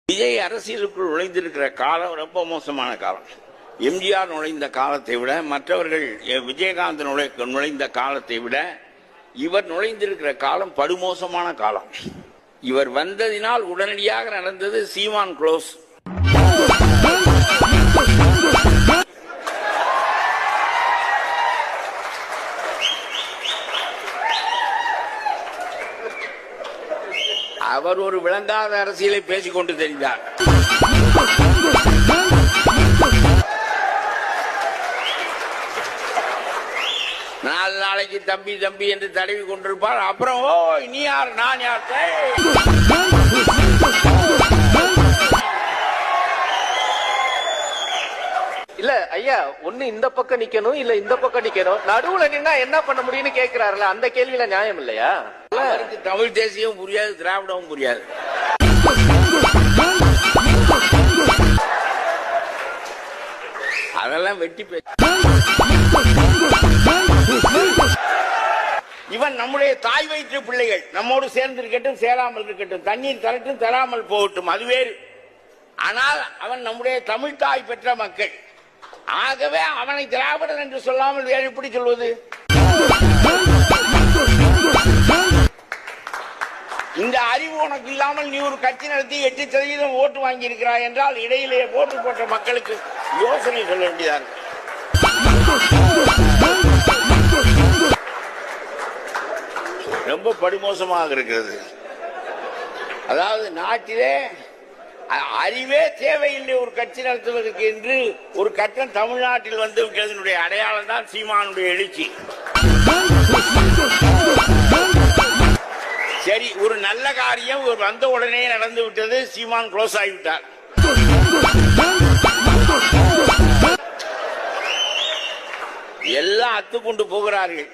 விஜய் அரசியலுக்குள் நுழைந்திருக்கிற காலம் ரொம்ப மோசமான காலம். எம்ஜிஆர் நுழைந்த காலத்தை விட, மற்றவர்கள் விஜயகாந்த் நுழைந்த காலத்தை விட இவர் நுழைந்திருக்கிற காலம் படுமோசமான காலம். இவர் வந்ததினால் உடனடியாக நடந்தது சீமான் க்ளோஸ். அவர் ஒரு விளங்காத அரசியலை பேசிக் கொண்டு தெரிந்தார். நாளைக்கு தம்பி தம்பி என்று தடவி கொண்டிருப்பார். அப்புறம் ஓ நீ யார் நான் யார்? இல்ல ஐயா, ஒண்ணு இந்த பக்கம் நிக்கணும், இல்ல இந்த பக்கம் நிக்கணும், நடுவுல நின்னா என்ன பண்ண முடியும்னு கேக்குறாருல, அந்த கேள்வியில நியாயம் இல்லையா? தமிழ் தேசியம் புரியாது, திராவிடமும் புரியாது. அதெல்லாம் வெட்டி இவன் நம்முடைய தாய் வயிற்று பிள்ளைகள் நம்மோடு சேர்ந்து இருக்கட்டும், சேராமல் இருக்கட்டும், தண்ணீர் தரட்டும், தராமல் போகட்டும், அது வேறு. ஆனால் அவன் நம்முடைய தமிழ் தாய் பெற்ற மக்கள். ஆகவே அவனை திராவிடன் என்று சொல்லாமல் வேறு எப்படி சொல்வது? இந்த அறிவு உனக்கு இல்லாமல் நீ ஒரு கட்சி நடத்தி 8% ஓட்டு வாங்கி இருக்கிறாய் என்றால் இடையிலே ஓட்டு போட்ட மக்களுக்கு யோசனை சொல்ல வேண்டியதாக. ரொம்ப படுமோசமாக இருக்கிறது. அதாவது நாட்டிலே அறிவே தேவையில்லை ஒரு கட்சி நடத்துவதற்கு என்று ஒரு கட்டம் தமிழ்நாட்டில் வந்து இருக்கிறதனுடைய அடையாளம் தான் சீமானுடைய எழுச்சி. சரி, ஒரு நல்ல காரியம் ஒரு வந்த உடனே நடந்து விட்டது, சீமான் க்ளோஸ் ஆகிவிட்டார். எல்லாம் அத்துக்கொண்டு போகிறார்கள்.